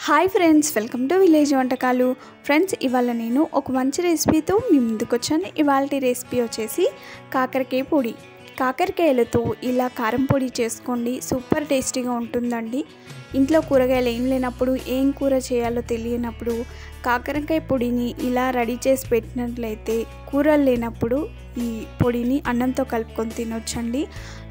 Hi friends, welcome to village వంటకాలు. Friends, ఇవాళ నేను ఒక మంచి రెసిపీతో మీ ముందుకు వచ్చాను. ఇవాళ రెసిపీ వచ్చేసి కాకరకాయ పొడి. కాకరకాయలతో ఇలా కారం పొడి చేసుకోండి, సూపర్ టేస్టీగా ఉంటుందండి. ఇంట్లో కూరగాయలు ఏం లేనప్పుడు, ఏం కూర చేయాలో తెలియనప్పుడు కాకరకాయ పొడిని ఇలా రెడీ చేసి పెట్టినట్లయితే కూరలు లేనప్పుడు ఈ పొడిని అన్నంతో కలుపుకొని తినొచ్చండి.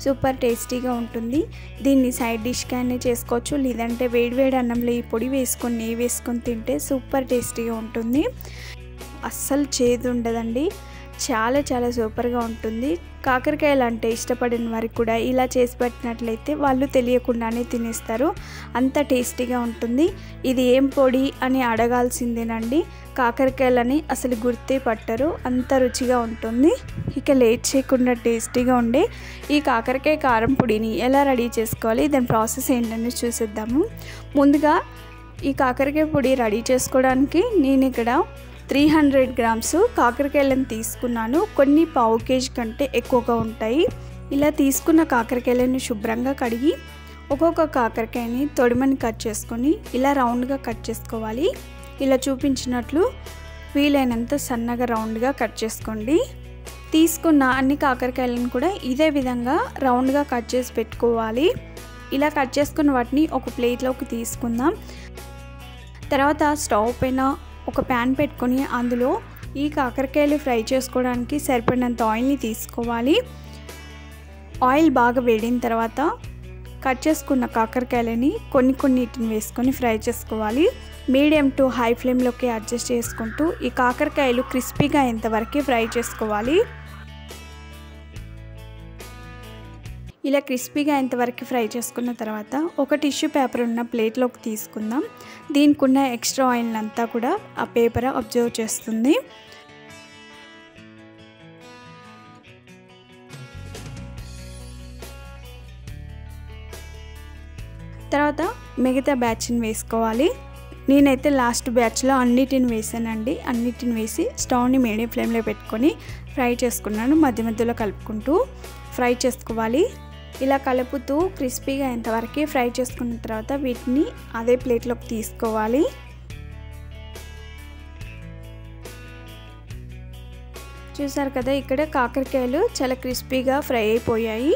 సూపర్ టేస్టీగా ఉంటుంది. దీన్ని సైడ్ డిష్గానే చేసుకోవచ్చు, లేదంటే వేడివేడి అన్నంలో ఈ పొడి వేసుకొని నెయ్యి వేసుకొని తింటే సూపర్ టేస్టీగా ఉంటుంది. అస్సలు చేదు ఉండదండి, చాలా చాలా సూపర్గా ఉంటుంది. కాకరకాయలు అంటే ఇష్టపడిన వారికి కూడా ఇలా చేసి పెట్టినట్లయితే వాళ్ళు తెలియకుండానే తినేస్తారు, అంత టేస్టీగా ఉంటుంది. ఇది ఏం పొడి అని అడగాల్సిందేనండి. కాకరకాయలని అసలు గుర్తే పట్టరు, అంత రుచిగా ఉంటుంది. ఇక లేట్ చేయకుండా టేస్టీగా ఉండే ఈ కాకరకాయ కారం పొడిని ఎలా రెడీ చేసుకోవాలి, దాని ప్రాసెస్ ఏంటని చూసేద్దాము. ముందుగా ఈ కాకరకాయ పొడి రెడీ చేసుకోవడానికి నేను ఇక్కడ 300 గ్రామ్స్ కాకరకాయలను తీసుకున్నాను. కొన్ని పావు కేజీ కంటే ఎక్కువగా ఉంటాయి. ఇలా తీసుకున్న కాకరకాయలను శుభ్రంగా కడిగి ఒక్కొక్క కాకరకాయని తొడిమని కట్ చేసుకొని ఇలా రౌండ్గా కట్ చేసుకోవాలి. ఇలా చూపించినట్లు వీలైనంత సన్నగా రౌండ్గా కట్ చేసుకోండి. తీసుకున్న అన్ని కాకరకాయలను కూడా ఇదే విధంగా రౌండ్గా కట్ చేసి పెట్టుకోవాలి. ఇలా కట్ చేసుకున్న వాటిని ఒక ప్లేట్లోకి తీసుకుందాం. తర్వాత స్టవ్ పైన ఒక ప్యాన్ పెట్టుకొని అందులో ఈ కాకరకాయలు ఫ్రై చేసుకోవడానికి సరిపడినంత ఆయిల్ని తీసుకోవాలి. ఆయిల్ బాగా వేడిన తర్వాత కట్ చేసుకున్న కాకరకాయలని కొన్నిటిని వేసుకొని ఫ్రై చేసుకోవాలి. మీడియం టు హై ఫ్లేమ్లోకి అడ్జస్ట్ చేసుకుంటూ ఈ కాకరకాయలు క్రిస్పీగా అయ్యేంతవరకు ఫ్రై చేసుకోవాలి. ఇలా క్రిస్పీగా అయ్యేంతవరకు ఫ్రై చేసుకున్న తర్వాత ఒక టిష్యూ పేపర్ ఉన్న ప్లేట్లోకి తీసుకుందాం. దీనికి ఉన్న ఎక్స్ట్రా ఆయిల్ అంతా కూడా ఆ పేపర్ అబ్జర్వ్ చేస్తుంది. తర్వాత మిగతా బ్యాచ్ని వేసుకోవాలి. నేనైతే లాస్ట్ బ్యాచ్లో అన్నిటిని వేసానండి. అన్నిటిని వేసి స్టవ్ని మీడియం ఫ్లేమ్లో పెట్టుకొని ఫ్రై చేసుకున్నాను. మధ్య మధ్యలో కలుపుకుంటూ ఫ్రై చేసుకోవాలి. ఇలా కలుపుతూ క్రిస్పీగా అయ్యేంతవరకు ఫ్రై చేసుకున్న తర్వాత వీటిని అదే ప్లేట్లోకి తీసుకోవాలి. చూసారు కదా, ఇక్కడ కాకరకాయలు చాలా క్రిస్పీగా ఫ్రై అయిపోయాయి.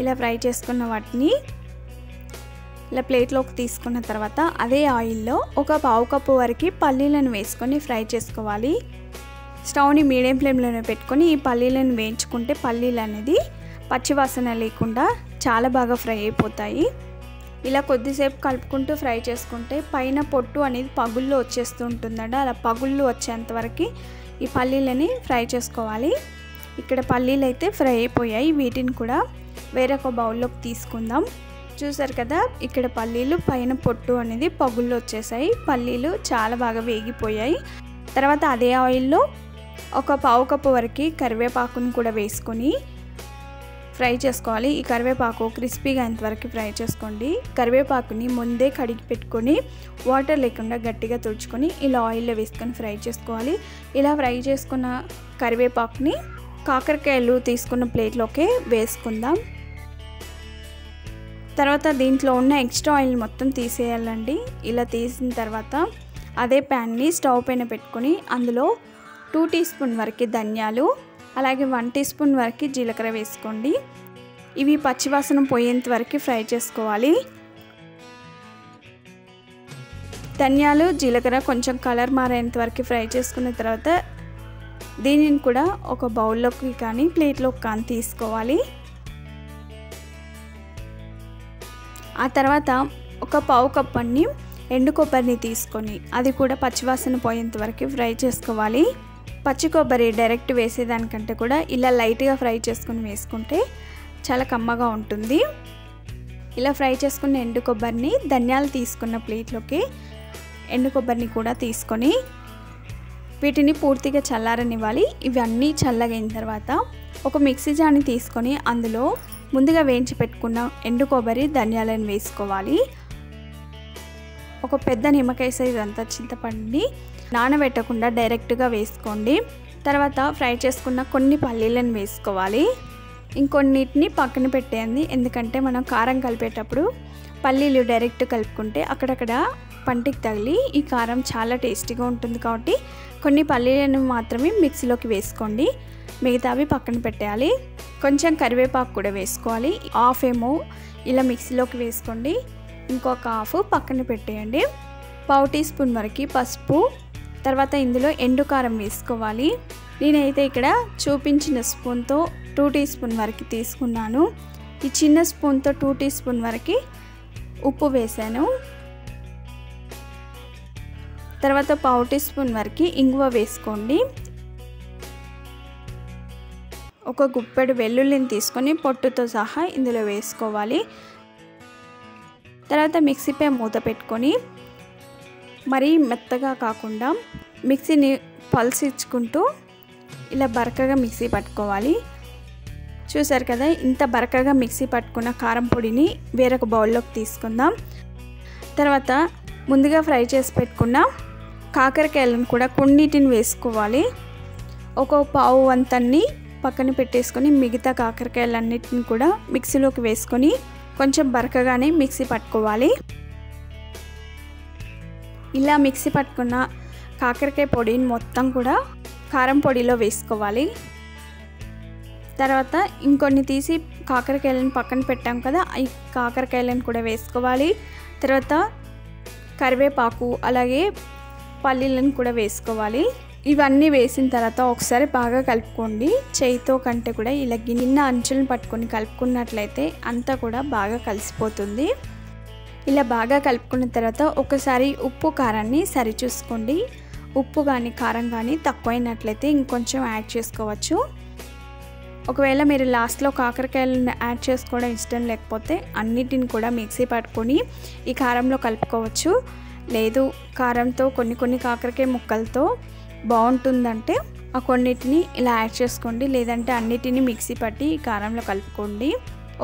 ఇలా ఫ్రై చేసుకున్న వాటిని ఇలా ప్లేట్లోకి తీసుకున్న తర్వాత అదే ఆయిల్లో ఒక పావు కప్పు వరకు పల్లీలను వేసుకొని ఫ్రై చేసుకోవాలి. స్టవ్ని మీడియం ఫ్లేమ్లోనే పెట్టుకొని ఈ పల్లీలను వేయించుకుంటే పల్లీలు అనేది పచ్చివాసన లేకుండా చాలా బాగా ఫ్రై అయిపోతాయి. ఇలా కొద్దిసేపు కలుపుకుంటూ ఫ్రై చేసుకుంటే పైన పొట్టు అనేది పగుళ్ళు వచ్చేస్తూ ఉంటుందండి. అలా పగుళ్ళు వచ్చేంతవరకు ఈ పల్లీలని ఫ్రై చేసుకోవాలి. ఇక్కడ పల్లీలు అయితే ఫ్రై అయిపోయాయి. వీటిని కూడా వేరొక బౌల్లోకి తీసుకుందాం. చూసారు కదా, ఇక్కడ పల్లీలు పైన పొట్టు అనేది పగుళ్ళు వచ్చేసాయి. పల్లీలు చాలా బాగా వేగిపోయాయి. తర్వాత అదే ఆయిల్లో ఒక పావు కప్పు వరకు కరివేపాకును కూడా వేసుకొని ఫ్రై చేసుకోవాలి. ఈ కరివేపాకు క్రిస్పీగా అయ్యేంతవరకు ఫ్రై చేసుకోండి. కరివేపాకుని ముందే కడిగి పెట్టుకొని వాటర్ లేకుండా గట్టిగా తుడుచుకొని ఇలా ఆయిల్లో వేసుకొని ఫ్రై చేసుకోవాలి. ఇలా ఫ్రై చేసుకున్న కరివేపాకుని కాకరకాయలు తీసుకున్న ప్లేట్లోకి వేసుకుందాం. తర్వాత దీంట్లో ఉన్న ఎక్స్ట్రా ఆయిల్ మొత్తం తీసేయాలండి. ఇలా తీసిన తర్వాత అదే ప్యాన్ని స్టవ్ పైన పెట్టుకొని అందులో 2 టీ స్పూన్ వరకు ధనియాలు, అలాగే 1 టీ స్పూన్ వరకు జీలకర్ర వేసుకోండి. ఇవి పచ్చివాసన పోయేంత వరకు ఫ్రై చేసుకోవాలి. ధనియాలు జీలకర్ర కొంచెం కలర్ మారేంత వరకు ఫ్రై చేసుకున్న తర్వాత దీనిని కూడా ఒక బౌల్లోకి కానీ ప్లేట్లోకి కానీ తీసుకోవాలి. ఆ తర్వాత ఒక పావు కప్పు అన్ని ఎండు కొబ్బరిని తీసుకొని అది కూడా పచ్చివాసన పోయేంత వరకు ఫ్రై చేసుకోవాలి. పచ్చి కొబ్బరి డైరెక్ట్ వేసేదానికంటే కూడా ఇలా లైట్గా ఫ్రై చేసుకుని వేసుకుంటే చాలా కమ్మగా ఉంటుంది. ఇలా ఫ్రై చేసుకున్న ఎండు కొబ్బరిని ధనియాలు తీసుకున్న ప్లేట్లోకి ఎండు కొబ్బరిని కూడా తీసుకొని వీటిని పూర్తిగా చల్లారనివ్వాలి. ఇవన్నీ చల్లగైన తర్వాత ఒక మిక్సీ జార్ని తీసుకొని అందులో ముందుగా వేయించి పెట్టుకున్న ఎండు కొబ్బరి ధనియాలను వేసుకోవాలి. ఒక పెద్ద నిమ్మకాయ సైజ్ అంతా చింతపండుని నానబెట్టకుండా డైరెక్ట్గా వేసుకోండి. తర్వాత ఫ్రై చేసుకున్న కొన్ని పల్లీలను వేసుకోవాలి. ఇంకొన్నిటిని పక్కన పెట్టేయండి, ఎందుకంటే మనం కారం కలిపేటప్పుడు పల్లీలు డైరెక్ట్ కలుపుకుంటే అక్కడక్కడ పంటికి తగిలి ఈ కారం చాలా టేస్టీగా ఉంటుంది కాబట్టి కొన్ని పల్లీలను మాత్రమే మిక్సీలోకి వేసుకోండి, మిగతావి పక్కన పెట్టేయాలి. కొంచెం కరివేపాకు కూడా వేసుకోవాలి, హాఫ్ ఏమో ఇలా మిక్సీలోకి వేసుకోండి, ఇంకొక హాఫ్ పక్కన పెట్టేయండి. పావు టీ స్పూన్ వరకు పసుపు, తర్వాత ఇందులో ఎండు కారం వేసుకోవాలి. నేనైతే ఇక్కడ చూపించిన స్పూన్తో 2 టీ స్పూన్ వరకు తీసుకున్నాను. ఈ చిన్న స్పూన్తో 2 టీ స్పూన్ వరకు ఉప్పు వేసాను. తర్వాత పావు టీ స్పూన్ వరకు ఇంగువ వేసుకోండి. ఒక గుప్పెడు వెల్లుల్లిని తీసుకొని పొట్టుతో సహా ఇందులో వేసుకోవాలి. తర్వాత మిక్సీపై మూత పెట్టుకొని మరీ మెత్తగా కాకుండా మిక్సీని పల్స్ ఇచ్చుకుంటూ ఇలా బరకగా మిక్సీ పట్టుకోవాలి. చూసారు కదా, ఇంత బరకగా మిక్సీ పట్టుకున్న కారం పొడిని వేరొక బౌల్లోకి తీసుకుందాం. తర్వాత ముందుగా ఫ్రై చేసి పెట్టుకున్న కాకరకాయలను కూడా కొన్నిటిని వేసుకోవాలి. ఒక పావు వంతన్ని పక్కన పెట్టేసుకొని మిగతా కాకరకాయలన్నిటిని కూడా మిక్సీలోకి వేసుకొని కొంచెం బరకగానే మిక్సీ పట్టుకోవాలి. ఇలా మిక్సీ పట్టుకున్న కాకరకాయ పొడిని మొత్తం కూడా కారం పొడిలో వేసుకోవాలి. తర్వాత ఇంకొన్ని తీసి కాకరకాయలను పక్కన పెట్టాం కదా, ఈ కాకరకాయలను కూడా వేసుకోవాలి. తర్వాత కరివేపాకు అలాగే పల్లీలను కూడా వేసుకోవాలి. ఇవన్నీ వేసిన తర్వాత ఒకసారి బాగా కలుపుకోండి. చేయితో కంటే కూడా ఇలా గిన్నె అంచులను పట్టుకొని కలుపుకున్నట్లయితే అంతా కూడా బాగా కలిసిపోతుంది. ఇలా బాగా కలుపుకున్న తర్వాత ఒకసారి ఉప్పు కారాన్ని సరిచూసుకోండి. ఉప్పు కానీ కారం కానీ తక్కువైనట్లయితే ఇంకొంచెం యాడ్ చేసుకోవచ్చు. ఒకవేళ మీరు లాస్ట్లో కాకరకాయలను యాడ్ చేసుకోవడం ఇష్టం లేకపోతే అన్నిటిని కూడా మిక్సీ పట్టుకొని ఈ కారంలో కలుపుకోవచ్చు. లేదు కారంతో కొన్ని కాకరకాయ ముక్కలతో బాగుంటుందంటే ఆ కొన్నిటిని ఇలా యాడ్ చేసుకోండి, లేదంటే అన్నిటిని మిక్సీ పట్టి ఈ కారంలో కలుపుకోండి.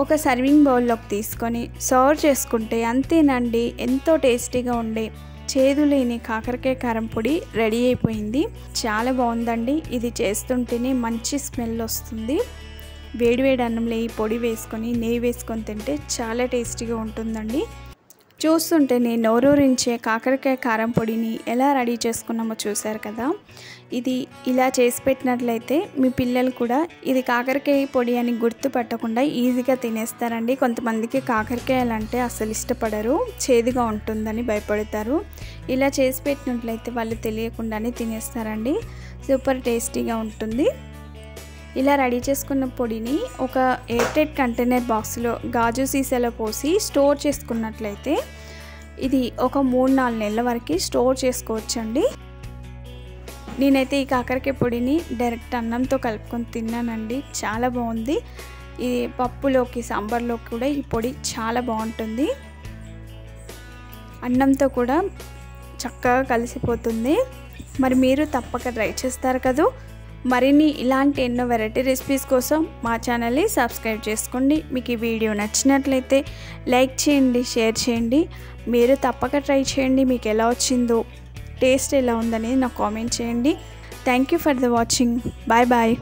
ఒక సర్వింగ్ బౌల్లోకి తీసుకొని సర్వ్ చేసుకుంటే అంతేనండి, ఎంతో టేస్టీగా ఉండే చేదు లేని కాకరకాయ కారం పొడి రెడీ అయిపోయింది. చాలా బాగుందండి. ఇది చేస్తుంటేనే మంచి స్మెల్ వస్తుంది. వేడివేడి అన్నంలో ఈ పొడి వేసుకొని నెయ్యి వేసుకొని తింటే చాలా టేస్టీగా ఉంటుందండి. చూస్తుంటే నేను నోరూరించే కాకరకాయ కారం పొడిని ఎలా రెడీ చేసుకున్నామో చూశారు కదా. ఇది ఇలా చేసి పెట్టినట్లయితే మీ పిల్లలు కూడా ఇది కాకరకాయ పొడి అని గుర్తుపట్టకుండా ఈజీగా తినేస్తారండి. కొంతమందికి కాకరకాయలు అంటే అసలు ఇష్టపడరు, చేదుగా ఉంటుందని భయపడతారు. ఇలా చేసి పెట్టినట్లయితే వాళ్ళు తెలియకుండానే తినేస్తారండి. సూపర్ టేస్టీగా ఉంటుంది. ఇలా రెడీ చేసుకున్న పొడిని ఒక ఎయిర్టైట్ కంటైనర్ బాక్స్లో గాజు సీసాలో పోసి స్టోర్ చేసుకున్నట్లయితే ఇది ఒక 3-4 నెలల వరకు స్టోర్ చేసుకోవచ్చండి. నేనైతే ఈ కాకరకాయ పొడిని డైరెక్ట్ అన్నంతో కలుపుకొని తిన్నానండి, చాలా బాగుంది. ఈ పప్పులోకి సాంబార్లోకి కూడా ఈ పొడి చాలా బాగుంటుంది. అన్నంతో కూడా చక్కగా కలిసిపోతుంది. మరి మీరు తప్పక ట్రై చేస్తారు కదా. మరిన్ని ఇలాంటి ఎన్నో వెరైటీ రెసిపీస్ కోసం మా ఛానల్ని సబ్స్క్రైబ్ చేసుకోండి. మీకు ఈ వీడియో నచ్చినట్లయితే లైక్ చేయండి, షేర్ చేయండి. మీరు తప్పక ట్రై చేయండి. మీకు ఎలా వచ్చిందో, టేస్ట్ ఎలా ఉందనేది నాకు కామెంట్ చేయండి. Thank you for the watching. Bye bye.